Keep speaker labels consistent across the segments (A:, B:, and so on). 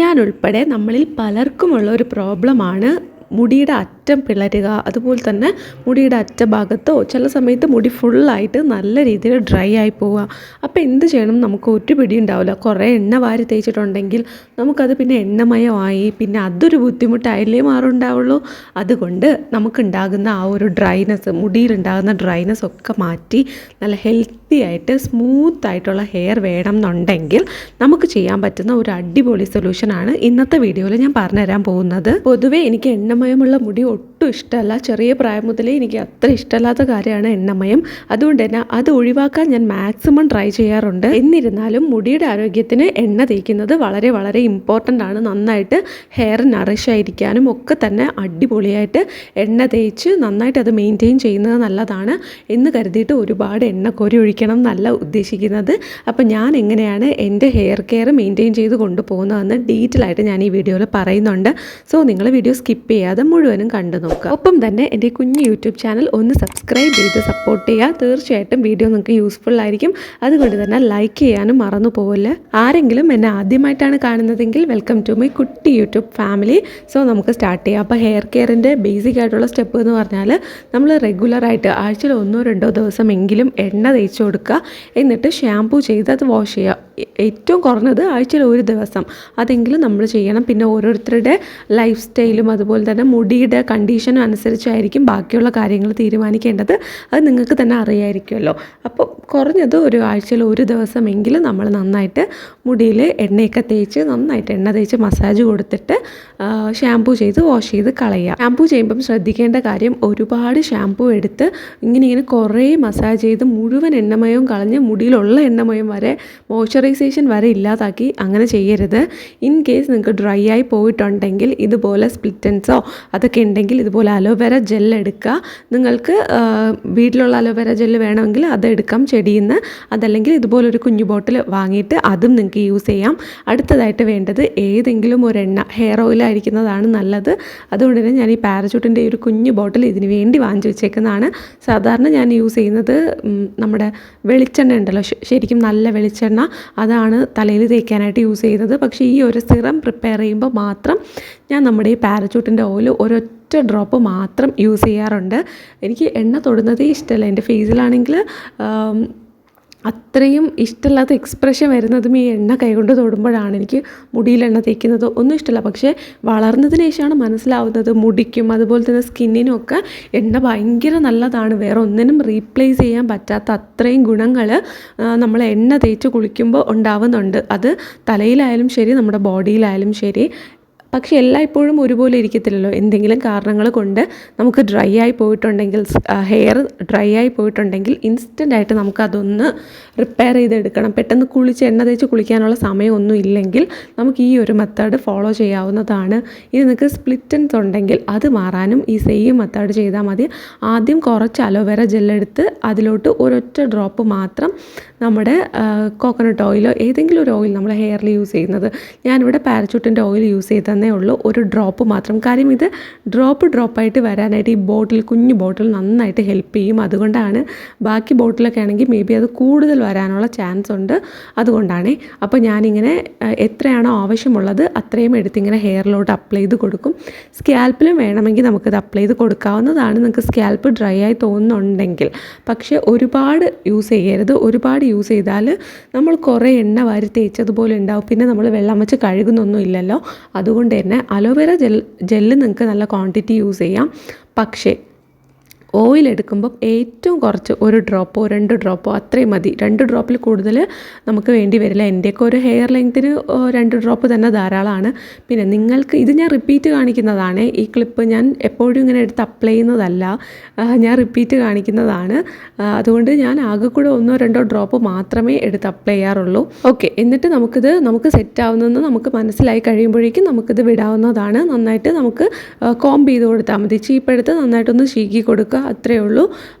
A: ഞാനുൾപ്പെടെ നമ്മളിൽ പലർക്കുമുള്ള ഒരു പ്രോബ്ലമാണ് മുടിയുടെ അറ്റം പിളരുക. അതുപോലെ തന്നെ മുടിയുടെ അറ്റഭാഗത്തോ ചില സമയത്ത് മുടി ഫുള്ളായിട്ട് നല്ല രീതിയിൽ ഡ്രൈ ആയി പോവുക. അപ്പോൾ എന്ത് ചെയ്യണം, നമുക്ക് ഒരു പിടി ഉണ്ടാവില്ല. കുറേ എണ്ണ വാരി തേച്ചിട്ടുണ്ടെങ്കിൽ നമുക്കത് പിന്നെ എണ്ണമയമായി, പിന്നെ അതൊരു ബുദ്ധിമുട്ടായില്ലേ മാറുണ്ടാവുള്ളൂ. അതുകൊണ്ട് നമുക്കുണ്ടാകുന്ന ആ ഒരു ഡ്രൈനെസ്, മുടിയിലുണ്ടാകുന്ന ഡ്രൈനെസ് ഒക്കെ മാറ്റി നല്ല ഹെൽത്തി ആയിട്ട് സ്മൂത്തായിട്ടുള്ള ഹെയർ വേണം എന്നുണ്ടെങ്കിൽ നമുക്ക് ചെയ്യാൻ പറ്റുന്ന ഒരു അടിപൊളി സൊല്യൂഷനാണ് ഇന്നത്തെ വീഡിയോയിൽ ഞാൻ പറഞ്ഞുതരാൻ പോകുന്നത്. പൊതുവേ എനിക്ക് എണ്ണമയമുള്ള മുടി ഒട്ടും ഇഷ്ടമല്ല. ചെറിയ പ്രായം മുതലേ എനിക്ക് അത്ര ഇഷ്ടമല്ലാത്ത കാര്യമാണ് എണ്ണമയം. അതുകൊണ്ട് തന്നെ അത് ഒഴിവാക്കാൻ ഞാൻ മാക്സിമം ട്രൈ ചെയ്യാറുണ്ട്. എന്നിരുന്നാലും മുടിയുടെ ആരോഗ്യത്തിന് എണ്ണ തേക്കുന്നത് വളരെ വളരെ ഇമ്പോർട്ടൻ്റ് ആണ്. നന്നായിട്ട് ഹെയർ നറിഷ് ആയിരിക്കാനും ഒക്കെ തന്നെ അടിപൊളിയായിട്ട് എണ്ണ തേച്ച് നന്നായിട്ട് അത് മെയിൻറ്റെയിൻ ചെയ്യുന്നത് നല്ലതാണ് എന്ന് കരുതിയിട്ട് ഒരുപാട് എണ്ണ കോരി ഒഴിക്കണം എന്നല്ല ഉദ്ദേശിക്കുന്നത്. അപ്പം ഞാൻ എങ്ങനെയാണ് എൻ്റെ ഹെയർ കെയർ മെയിൻറ്റെയിൻ ചെയ്ത് കൊണ്ടുപോകുന്നതെന്ന് ഡീറ്റെയിൽ ആയിട്ട് ഞാൻ ഈ വീഡിയോയിൽ പറയുന്നുണ്ട്. സോ നിങ്ങൾ വീഡിയോ സ്കിപ്പ് ചെയ്യാതെ മുഴുവനും കണ്ടു നോക്കുക. ഒപ്പം തന്നെ എൻ്റെ കുഞ്ഞ് യൂട്യൂബ് ചാനൽ ഒന്ന് സബ്സ്ക്രൈബ് ചെയ്ത് സപ്പോർട്ട് ചെയ്യുക. തീർച്ചയായിട്ടും വീഡിയോ നിങ്ങൾക്ക് യൂസ്ഫുൾ ആയിരിക്കും. അതുകൊണ്ട് തന്നെ ലൈക്ക് ചെയ്യാനും മറന്നു പോവില്ല. ആരെങ്കിലും എന്നെ ആദ്യമായിട്ടാണ് കാണുന്നതെങ്കിൽ വെൽക്കം ടു മൈ കുട്ടി യൂട്യൂബ് ഫാമിലി. സോ നമുക്ക് സ്റ്റാർട്ട് ചെയ്യാം. അപ്പോൾ ഹെയർ കെയറിൻ്റെ ബേസിക് ആയിട്ടുള്ള സ്റ്റെപ്പ് എന്ന് പറഞ്ഞാൽ നമ്മൾ റെഗുലറായിട്ട് ആഴ്ചയിൽ 1-2 ദിവസമെങ്കിലും എണ്ണ തേച്ച് കൊടുക്കുക. എന്നിട്ട് ഷാംപൂ ചെയ്ത് അത് വാഷ് ചെയ്യുക. ഏറ്റവും കുറഞ്ഞത് ആഴ്ചയിൽ 1 ദിവസം അതെങ്കിലും നമ്മൾ ചെയ്യണം. പിന്നെ ഓരോരുത്തരുടെ ലൈഫ് സ്റ്റൈലും അതുപോലെ തന്നെ മുടിയുടെ കണ്ടീഷനും അനുസരിച്ചായിരിക്കും ബാക്കിയുള്ള കാര്യങ്ങൾ തീരുമാനിക്കേണ്ടത്. അത് നിങ്ങൾക്ക് തന്നെ അറിയായിരിക്കുമല്ലോ. അപ്പോൾ കുറഞ്ഞത് ഒരു ആഴ്ചയിൽ 1 ദിവസമെങ്കിലും നമ്മൾ നന്നായിട്ട് മുടിയിൽ എണ്ണയൊക്കെ തേച്ച് നന്നായിട്ട് എണ്ണ തേച്ച് മസാജ് കൊടുത്തിട്ട് ഷാംപൂ ചെയ്ത് വാഷ് ചെയ്ത് കളയുക. ഷാംപൂ ചെയ്യുമ്പം ശ്രദ്ധിക്കേണ്ട കാര്യം, ഒരുപാട് ഷാംപൂ എടുത്ത് ഇങ്ങനെ കുറേ മസാജ് ചെയ്ത് മുഴുവൻ എണ്ണമയവും കളഞ്ഞ് മുടിയിലുള്ള എണ്ണമയം വരെ മോയ്സ്ചറൈസേഷൻ വരെ ഇല്ലാതാക്കി അങ്ങനെ ചെയ്യരുത്. ഇൻ കേസ് നിങ്ങൾക്ക് ഡ്രൈ ആയി പോയിട്ടുണ്ടെങ്കിൽ ഇതുപോലെ സ്പ്ലിറ്റൻസോ അതൊക്കെ ഉണ്ടെങ്കിൽ ഇതുപോലെ അലോവേര ജെൽ എടുക്കുക. നിങ്ങൾക്ക് വീട്ടിലുള്ള അലോവേര ജെല്ല് വേണമെങ്കിൽ അത് എടുക്കാം ചെടിയിൽ നിന്ന്. അതല്ലെങ്കിൽ ഇതുപോലൊരു കുഞ്ഞു ബോട്ടിൽ വാങ്ങിയിട്ട് അതും നിങ്ങൾക്ക് യൂസ് ചെയ്യാം. അടുത്തതായിട്ട് വേണ്ടത് ഏതെങ്കിലും ഒരു എണ്ണ, ഹെയർ ഓയിലായിരിക്കുന്നതാണ് നല്ലത്. അതുകൊണ്ട് തന്നെ ഞാൻ ഈ പാരച്യൂട്ടിൻ്റെ ഒരു കുഞ്ഞു ബോട്ടിൽ ഇതിന് വേണ്ടി വാങ്ങിച്ചു വെച്ചേക്കുന്നതാണ്. സാധാരണ ഞാൻ യൂസ് ചെയ്യുന്നത് നമ്മുടെ വെളിച്ചെണ്ണ ഉണ്ടല്ലോ, ശരിക്കും നല്ല വെളിച്ചെണ്ണ, അതാണ് തലയിൽ തേക്കാനായിട്ട് യൂസ് ചെയ്യുന്നത്. പക്ഷേ ഈ ഒരു സിറം പ്രിപ്പയർ ചെയ്യുമ്പോൾ മാത്രം ഞാൻ നമ്മുടെ ഈ പാരച്യൂട്ടിൻ്റെ ഓയിൽ ഒരൊറ്റ ഡ്രോപ്പ് മാത്രം യൂസ് ചെയ്യാറുണ്ട്. എനിക്ക് എണ്ണ തൊടുന്നതേ ഇഷ്ടമല്ല. എൻ്റെ ഫേസിലാണെങ്കിൽ അത്രയും ഇഷ്ടമില്ലാത്ത എക്സ്പ്രഷൻ വരുന്നതും ഈ എണ്ണ കൈകൊണ്ട് തൊടുമ്പോഴാണ്. എനിക്ക് മുടിയിൽ എണ്ണ തേക്കുന്നത് ഒന്നും ഇഷ്ടമല്ല. പക്ഷേ വളർന്നതിന് ശേഷമാണ് മനസ്സിലാവുന്നത് മുടിക്കും അതുപോലെ തന്നെ സ്കിന്നിനും ഒക്കെ എണ്ണ ഭയങ്കര നല്ലതാണ്. വേറെ ഒന്നിനും റീപ്ലേസ് ചെയ്യാൻ പറ്റാത്ത അത്രയും ഗുണങ്ങൾ നമ്മൾ എണ്ണ തേച്ച് കുളിക്കുമ്പോൾ ഉണ്ടാവുന്നുണ്ട്. അത് തലയിലായാലും ശരി നമ്മുടെ ബോഡിയിലായാലും ശരി. പക്ഷേ എല്ലായ്പ്പോഴും ഒരുപോലെ ഇരിക്കത്തില്ലല്ലോ. എന്തെങ്കിലും കാരണങ്ങൾ കൊണ്ട് നമുക്ക് ഡ്രൈ ആയി പോയിട്ടുണ്ടെങ്കിൽ, ഹെയർ ഡ്രൈ ആയി പോയിട്ടുണ്ടെങ്കിൽ ഇൻസ്റ്റൻ്റായിട്ട് നമുക്കതൊന്ന് റിപ്പയർ ചെയ്തെടുക്കണം. പെട്ടെന്ന് കുളിച്ച് എണ്ണ തേച്ച് കുളിക്കാനുള്ള സമയമൊന്നും ഇല്ലെങ്കിൽ നമുക്ക് ഈ ഒരു മെത്തേഡ് ഫോളോ ചെയ്യാവുന്നതാണ്. ഇനി നിങ്ങൾക്ക് സ്പ്ലിറ്റൻസ് ഉണ്ടെങ്കിൽ അത് മാറാനും ഈ സെയിം മെത്തേഡ് ചെയ്താൽ മതി. ആദ്യം കുറച്ച് അലോവേര ജെല്ലെടുത്ത് അതിലോട്ട് ഒരൊറ്റ ഡ്രോപ്പ് മാത്രം നമ്മുടെ കോക്കനട്ട് ഓയിലോ ഏതെങ്കിലും ഒരു ഓയിൽ നമ്മൾ ഹെയറിൽ യൂസ് ചെയ്യുന്നത്, ഞാനിവിടെ പാരച്യൂട്ടിൻ്റെ ഓയിൽ യൂസ് ചെയ്തതേ ഉള്ളൂ. ഒരു ഡ്രോപ്പ് മാത്രം. കാര്യം ഇത് ഡ്രോപ്പായിട്ട് വരാനായിട്ട് ഈ ബോട്ടിൽ, കുഞ്ഞു ബോട്ടിൽ നന്നായിട്ട് ഹെൽപ്പ് ചെയ്യും. അതുകൊണ്ടാണ്. ബാക്കി ബോട്ടിലൊക്കെ ആണെങ്കിൽ മേ ബി അത് കൂടുതൽ വരാനുള്ള ചാൻസ് ഉണ്ട്. അതുകൊണ്ടാണ്. അപ്പോൾ ഞാനിങ്ങനെ എത്രയാണോ ആവശ്യമുള്ളത് അത്രയും എടുത്തിങ്ങനെ ഹെയറിലോട്ട് അപ്ലൈ ചെയ്ത് കൊടുക്കും. സ്കാൽപ്പിലും വേണമെങ്കിൽ നമുക്കിത് അപ്ലൈ ചെയ്ത് കൊടുക്കാവുന്നതാണ്, നിങ്ങൾക്ക് സ്കാൽപ്പ് ഡ്രൈ ആയി തോന്നുന്നുണ്ടെങ്കിൽ. പക്ഷേ ഒരുപാട് യൂസ് ചെയ്യരുത്. ഒരുപാട് യൂസ് ചെയ്താൽ നമ്മൾ കുറേ എണ്ണ വാരി തേച്ചതുപോലെ ഉണ്ടാവും. പിന്നെ നമ്മൾ വെള്ളം വെച്ച് കഴുകുന്നൊന്നും ഇല്ലല്ലോ. അതുകൊണ്ട് തന്നെ അലോവേര ജെല്ല് നിങ്ങൾക്ക് നല്ല ക്വാണ്ടിറ്റി യൂസ് ചെയ്യാം. പക്ഷേ ഓയിൽ എടുക്കുമ്പം ഏറ്റവും കുറച്ച് 1 ഡ്രോപ്പോ 2 ഡ്രോപ്പോ അത്രയും മതി. 2 ഡ്രോപ്പിൽ കൂടുതൽ നമുക്ക് വേണ്ടി വരില്ല. എൻ്റെയൊക്കെ ഒരു ഹെയർ ലെങ്ത്തിന് 2 ഡ്രോപ്പ് തന്നെ ധാരാളമാണ്. പിന്നെ നിങ്ങൾക്ക് ഇത് ഞാൻ റിപ്പീറ്റ് കാണിക്കുന്നതാണ്. ഈ ക്ലിപ്പ് ഞാൻ എപ്പോഴും ഇങ്ങനെ എടുത്ത് അപ്ലൈ ചെയ്യുന്നതല്ല, ഞാൻ റിപ്പീറ്റ് കാണിക്കുന്നതാണ്. അതുകൊണ്ട് ഞാൻ ആകെ കൂടെ 1-2 ഡ്രോപ്പ് മാത്രമേ എടുത്ത് അപ്ലൈ ചെയ്യാറുള്ളൂ. ഓക്കെ, എന്നിട്ട് നമുക്ക് സെറ്റ് ആവുന്നതെന്ന് നമുക്ക് മനസ്സിലായി കഴിയുമ്പോഴേക്കും നമുക്കിത് വിടാവുന്നതാണ്. നന്നായിട്ട് നമുക്ക് കോംബ് ചെയ്ത് കൊടുത്താൽ മതി. ചീപ്പെടുത്ത് നന്നായിട്ടൊന്ന് ചീക്കി കൊടുക്കുക. കൊടുക്കുക, അത്രയേ ഉള്ളൂ.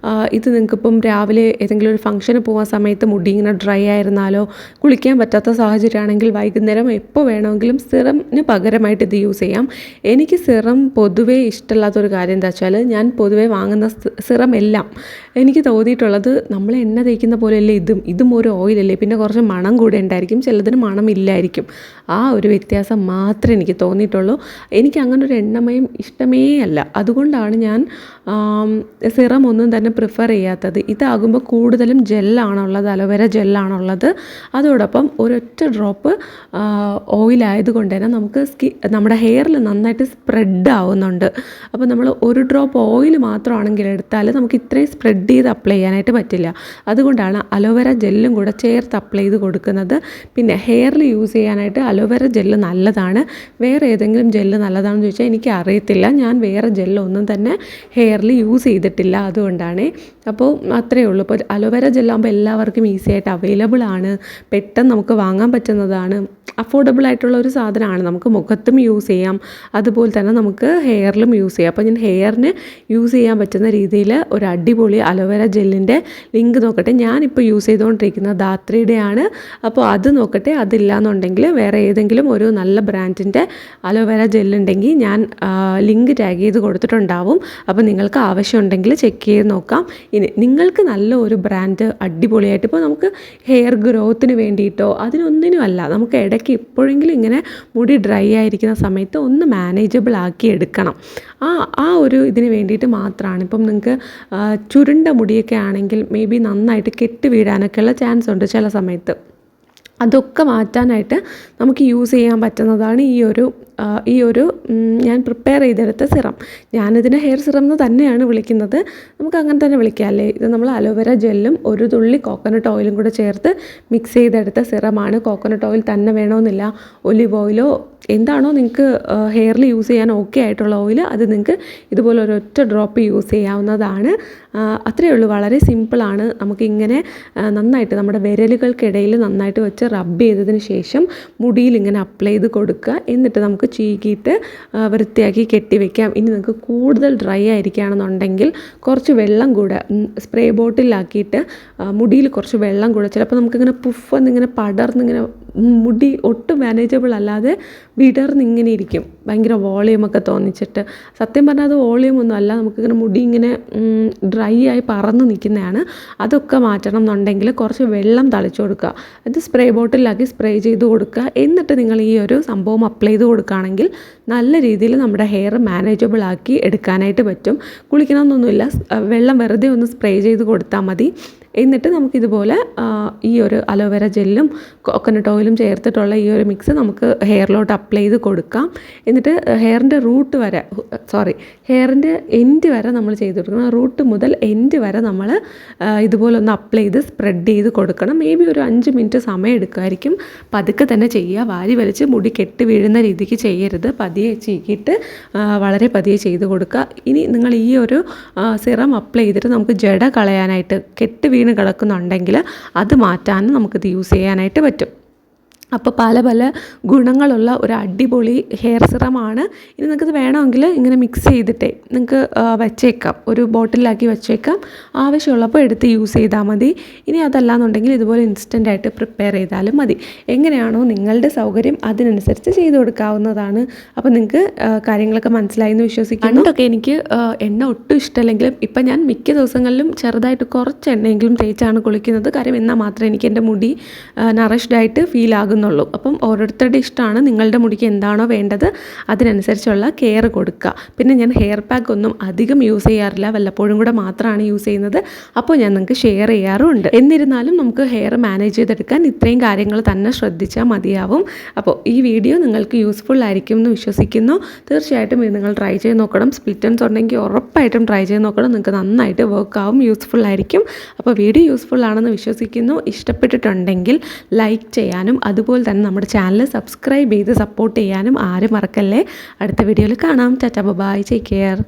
A: ഇത് നിങ്ങൾക്കിപ്പം രാവിലെ ഏതെങ്കിലും ഒരു ഫംഗ്ഷന് പോകാൻ സമയത്ത് മുടി ഇങ്ങനെ ഡ്രൈ ആയിരുന്നാലോ, കുളിക്കാൻ പറ്റാത്ത സാഹചര്യമാണെങ്കിൽ വൈകുന്നേരം എപ്പോൾ വേണമെങ്കിലും സിറമിന് പകരമായിട്ട് ഇത് യൂസ് ചെയ്യാം. എനിക്ക് സിറം പൊതുവേ ഇഷ്ടമില്ലാത്തൊരു കാര്യം എന്താ വെച്ചാൽ, ഞാൻ പൊതുവേ വാങ്ങുന്ന സിറം എല്ലാം എനിക്ക് തോന്നിയിട്ടുള്ളത് നമ്മൾ എണ്ണ തേക്കുന്ന പോലെയല്ലേ ഇതും ഒരു ഓയിലല്ലേ, പിന്നെ കുറച്ച് മണം കൂടെ ഉണ്ടായിരിക്കും, ചിലതിന് മണമില്ലായിരിക്കും. ആ ഒരു വ്യത്യാസം മാത്രമേ എനിക്ക് തോന്നിയിട്ടുള്ളൂ. എനിക്ക് അങ്ങനെ ഒരു എണ്ണമയം ഇഷ്ടമേ അല്ല. അതുകൊണ്ടാണ് ഞാൻ സിറം ഒന്നും തന്നെ പ്രിഫർ ചെയ്യാത്തത്. ഇതാകുമ്പോൾ കൂടുതലും ജെല്ലാണുള്ളത്, അലോവേര ജെല്ലാണുള്ളത്. അതോടൊപ്പം ഒരൊറ്റ ഡ്രോപ്പ് ഓയിലായതുകൊണ്ട് തന്നെ നമുക്ക് നമ്മുടെ ഹെയറിൽ നന്നായിട്ട് സ്പ്രെഡ് ആവുന്നുണ്ട്. അപ്പോൾ നമ്മൾ ഒരു ഡ്രോപ്പ് ഓയിൽ മാത്രമാണെങ്കിൽ എടുത്താൽ നമുക്ക് ഇത്രയും സ്പ്രെഡ് ചെയ്ത് അപ്ലൈ ചെയ്യാനായിട്ട് പറ്റില്ല. അതുകൊണ്ടാണ് അലോവേര ജെല്ലും കൂടെ ചേർത്ത് അപ്ലൈ ചെയ്ത് കൊടുക്കുന്നത്. പിന്നെ ഹെയറിൽ യൂസ് ചെയ്യാനായിട്ട് അലോവേര ജെല്ല് നല്ലതാണ്. വേറെ ഏതെങ്കിലും ജെല്ല് നല്ലതാണെന്ന് ചോദിച്ചാൽ എനിക്ക് അറിയത്തില്ല. ഞാൻ വേറെ ജെല്ലൊന്നും തന്നെ ഹെയറിൽ യൂസ് ചെയ്തിട്ടില്ല, അതുകൊണ്ടാണ്. അപ്പോൾ അത്രയേ ഉള്ളൂ. ഇപ്പോൾ അലോവേര ജെല്ലാകുമ്പോൾ എല്ലാവർക്കും ഈസി ആയിട്ട് അവൈലബിൾ ആണ്, പെട്ടെന്ന് നമുക്ക് വാങ്ങാൻ പറ്റുന്നതാണ്, അഫോർഡബിൾ ആയിട്ടുള്ള ഒരു സാധനമാണ്. നമുക്ക് മുഖത്തും യൂസ് ചെയ്യാം, അതുപോലെ തന്നെ നമുക്ക് ഹെയറിലും യൂസ് ചെയ്യാം. അപ്പോൾ ഞാൻ ഹെയറിന് യൂസ് ചെയ്യാൻ പറ്റുന്ന രീതിയിൽ ഒരു അടിപൊളി അലോവേര ജെല്ലിൻ്റെ ലിങ്ക് നോക്കട്ടെ. ഞാനിപ്പോൾ യൂസ് ചെയ്തുകൊണ്ടിരിക്കുന്നത് ധാത്രിയുടെ ആണ്. അപ്പോൾ അത് നോക്കട്ടെ. അതില്ല എന്നുണ്ടെങ്കിൽ വേറെ ഏതെങ്കിലും ഒരു നല്ല ബ്രാൻഡിൻ്റെ അലോവേര ജെല്ലുണ്ടെങ്കിൽ ഞാൻ ലിങ്ക് ടാഗ് ചെയ്ത് കൊടുത്തിട്ടുണ്ടാവും. അപ്പോൾ നിങ്ങൾക്ക് ആവശ്യമുണ്ടെങ്കിൽ ചെക്ക് ചെയ്ത് നോക്കാം. ഇനി നിങ്ങൾക്ക് നല്ല ഒരു ബ്രാൻഡ് അടിപൊളിയായിട്ട്, ഇപ്പോൾ നമുക്ക് ഹെയർ ഗ്രോത്തിന് വേണ്ടിയിട്ടോ അതിനൊന്നിനും അല്ല, നമുക്ക് ഇടയ്ക്ക് എപ്പോഴെങ്കിലും ഇങ്ങനെ മുടി ഡ്രൈ ആയിരിക്കുന്ന സമയത്ത് ഒന്ന് മാനേജബിൾ ആക്കി എടുക്കണം. ആ ഒരു ഇതിന് വേണ്ടിയിട്ട് മാത്രമാണ്. ഇപ്പം നിങ്ങൾക്ക് ചുരുണ്ട മുടിയൊക്കെ ആണെങ്കിൽ മേ ബി നന്നായിട്ട് കെട്ട് വീഴാനൊക്കെയുള്ള ചാൻസ് ഉണ്ട് ചില സമയത്ത്. അതൊക്കെ മാറ്റാനായിട്ട് നമുക്ക് യൂസ് ചെയ്യാൻ പറ്റുന്നതാണ് ഈ ഒരു ഞാൻ പ്രിപ്പയർ ചെയ്തെടുത്ത സിറം. ഞാനിതിനെ ഹെയർ സിറം എന്ന് തന്നെയാണ് വിളിക്കുന്നത്. നമുക്ക് അങ്ങനെ തന്നെ വിളിക്കാമല്ലേ. ഇത് നമ്മൾ അലോവേര ജെല്ലും ഒരു തുള്ളി കോക്കനട്ട് ഓയിലും കൂടെ ചേർത്ത് മിക്സ് ചെയ്തെടുത്ത സിറമാണ്. കോക്കനട്ട് ഓയിൽ തന്നെ വേണമെന്നില്ല, ഒലിവ് ഓയിലോ എന്താണോ നിങ്ങൾക്ക് ഹെയറിൽ യൂസ് ചെയ്യാൻ ഓക്കെ ആയിട്ടുള്ള ഓയിൽ, അത് നിങ്ങൾക്ക് ഇതുപോലെ ഒരൊറ്റ ഡ്രോപ്പ് യൂസ് ചെയ്യാവുന്നതാണ്. അത്രയേ ഉള്ളൂ. വളരെ സിമ്പിളാണ്. നമുക്കിങ്ങനെ നന്നായിട്ട് നമ്മുടെ വിരലുകൾക്കിടയിൽ നന്നായിട്ട് വെച്ച് റബ്ബ് ചെയ്തതിന് ശേഷം മുടിയിൽ ഇങ്ങനെ അപ്ലൈ ചെയ്ത് കൊടുക്കുക. എന്നിട്ട് നമുക്ക് ചീകിയിട്ട് വൃത്തിയാക്കി കെട്ടിവെക്കാം. ഇനി നിങ്ങൾക്ക് കൂടുതൽ ഡ്രൈ ആയിരിക്കുകയാണെന്നുണ്ടെങ്കിൽ കുറച്ച് വെള്ളം കൂടെ സ്പ്രേ ബോട്ടിലാക്കിയിട്ട് മുടിയിൽ കുറച്ച് വെള്ളം കൂടെ, ചിലപ്പോൾ നമുക്കിങ്ങനെ പുഫെന്നിങ്ങനെ പടർന്നിങ്ങനെ മുടി ഒട്ടും മാനേജബിൾ അല്ലാതെ വിടർന്നിങ്ങനെ ഇരിക്കും, ഭയങ്കര വോളിയമൊക്കെ തോന്നിച്ചിട്ട്. സത്യം പറഞ്ഞാൽ അത് വോളിയമൊന്നും അല്ല, നമുക്കിങ്ങനെ മുടി ഇങ്ങനെ ഡ്രൈ ആയി പറന്ന് നിൽക്കുന്നതാണ്. അതൊക്കെ മാറ്റണം എന്നുണ്ടെങ്കിൽ കുറച്ച് വെള്ളം തളിച്ചു കൊടുക്കുക. അത് സ്പ്രേ ബോട്ടിലാക്കി സ്പ്രേ ചെയ്ത് കൊടുക്കുക. എന്നിട്ട് നിങ്ങൾ ഈ ഒരു സംഭവം അപ്ലൈ ചെയ്ത് കൊടുക്കുകയാണെങ്കിൽ നല്ല രീതിയിൽ നമ്മുടെ ഹെയർ മാനേജബിൾ ആക്കി എടുക്കാനായിട്ട് പറ്റും. കുളിക്കണമെന്നൊന്നുമില്ല, വെള്ളം വെറുതെ ഒന്ന് സ്പ്രേ ചെയ്ത് കൊടുത്താൽ മതി. എന്നിട്ട് നമുക്കിതുപോലെ ഈ ഒരു അലോവേര ജെല്ലും കോക്കനട്ട് ഓയിലും ചേർത്തിട്ടുള്ള ഈ ഒരു മിക്സ് നമുക്ക് ഹെയറിലോട്ട് അപ്ലൈ ചെയ്ത് കൊടുക്കാം. എന്നിട്ട് ഹെയറിൻ്റെ എൻഡ് വരെ നമ്മൾ ചെയ്ത് കൊടുക്കണം. റൂട്ട് മുതൽ എൻഡ് വരെ നമ്മൾ ഇതുപോലെ ഒന്ന് അപ്ലൈ ചെയ്ത് സ്പ്രെഡ് ചെയ്ത് കൊടുക്കണം. മേ ബി ഒരു 5 മിനിറ്റ് സമയം എടുക്കുമായിരിക്കും. പതുക്കെ തന്നെ ചെയ്യുക, വാരി വലിച്ച് മുടി കെട്ടി വീഴുന്ന രീതിക്ക് ചെയ്യരുത്. പതിയെ ചീക്കിയിട്ട് വളരെ പതിയെ ചെയ്ത് കൊടുക്കുക. ഇനി നിങ്ങൾ ഈ ഒരു സിറം അപ്ലൈ ചെയ്തിട്ട് നമുക്ക് ജട കളയാനായിട്ട് കെട്ട് വീണ് കിടക്കുന്നുണ്ടെങ്കിൽ അത് മാറ്റാനും നമുക്കിത് യൂസ് ചെയ്യാനായിട്ട് പറ്റും. അപ്പോൾ പല പല ഗുണങ്ങളുള്ള ഒരു അടിപൊളി ഹെയർ സിറമാണ്. ഇനി നിങ്ങൾക്കിത് വേണമെങ്കിൽ ഇങ്ങനെ മിക്സ് ചെയ്തിട്ടേ നിങ്ങൾക്ക് വച്ചേക്കാം, ഒരു ബോട്ടിലാക്കി വച്ചേക്കാം. ആവശ്യമുള്ളപ്പോൾ എടുത്ത് യൂസ് ചെയ്താൽ മതി. ഇനി അതല്ലാന്നുണ്ടെങ്കിൽ ഇതുപോലെ ഇൻസ്റ്റൻ്റായിട്ട് പ്രിപ്പയർ ചെയ്താലും മതി. എങ്ങനെയാണോ നിങ്ങളുടെ സൗകര്യം അതിനനുസരിച്ച് ചെയ്ത് കൊടുക്കാവുന്നതാണ്. അപ്പോൾ നിങ്ങൾക്ക് കാര്യങ്ങളൊക്കെ മനസ്സിലായി എന്ന് വിശ്വസിക്കുന്നു. പണ്ടൊക്കെ എനിക്ക് എണ്ണ ഒട്ടും ഇഷ്ടമല്ലെങ്കിലും ഇപ്പം ഞാൻ മിക്ക ദിവസങ്ങളിലും ചെറുതായിട്ട് കുറച്ച് എണ്ണയെങ്കിലും തേച്ചാണ് കുളിക്കുന്നത്. കാര്യം എന്നാൽ മാത്രമേ എനിക്ക് എൻ്റെ മുടി നറിഷ്ഡായിട്ട് ഫീൽ ആകുന്നുള്ളൂ. അപ്പം ഓരോരുത്തരുടെ ഇഷ്ടമാണ്. നിങ്ങളുടെ മുടിക്ക് എന്താണോ വേണ്ടത് അതിനനുസരിച്ചുള്ള കെയർ കൊടുക്കുക. പിന്നെ ഞാൻ ഹെയർ പാക്ക് ഒന്നും അധികം യൂസ് ചെയ്യാറില്ല, വല്ലപ്പോഴും കൂടെ മാത്രമാണ് യൂസ് ചെയ്യുന്നത്. അപ്പോൾ ഞാൻ നിങ്ങൾക്ക് ഷെയർ ചെയ്യാറുമുണ്ട്. എന്നിരുന്നാലും നമുക്ക് ഹെയർ മാനേജ് ചെയ്തെടുക്കാൻ ഇത്രയും കാര്യങ്ങൾ തന്നെ ശ്രദ്ധിച്ചാൽ മതിയാവും. അപ്പോൾ ഈ വീഡിയോ നിങ്ങൾക്ക് യൂസ്ഫുൾ ആയിരിക്കും എന്ന് വിശ്വസിക്കുന്നു. തീർച്ചയായിട്ടും ഇത് നിങ്ങൾ ട്രൈ ചെയ്ത് നോക്കണം. സ്പ്ലിറ്റ് എൻഡ്സ് ഉണ്ടെങ്കിൽ ഉറപ്പായിട്ടും ട്രൈ ചെയ്ത് നോക്കണം. നിങ്ങൾക്ക് നന്നായിട്ട് വർക്ക് ആവും, യൂസ്ഫുൾ ആയിരിക്കും. അപ്പോൾ വീഡിയോ യൂസ്ഫുൾ ആണെന്ന് വിശ്വസിക്കുന്നു. ഇഷ്ടപ്പെട്ടിട്ടുണ്ടെങ്കിൽ ലൈക്ക് ചെയ്യാനും അതുപോലെ തന്നെ നമ്മുടെ ചാനൽ സബ്സ്ക്രൈബ് ചെയ്ത് സപ്പോർട്ട് ചെയ്യാനും ആരും മറക്കല്ലേ. അടുത്ത വീഡിയോയിൽ കാണാം. Tata bye, take care.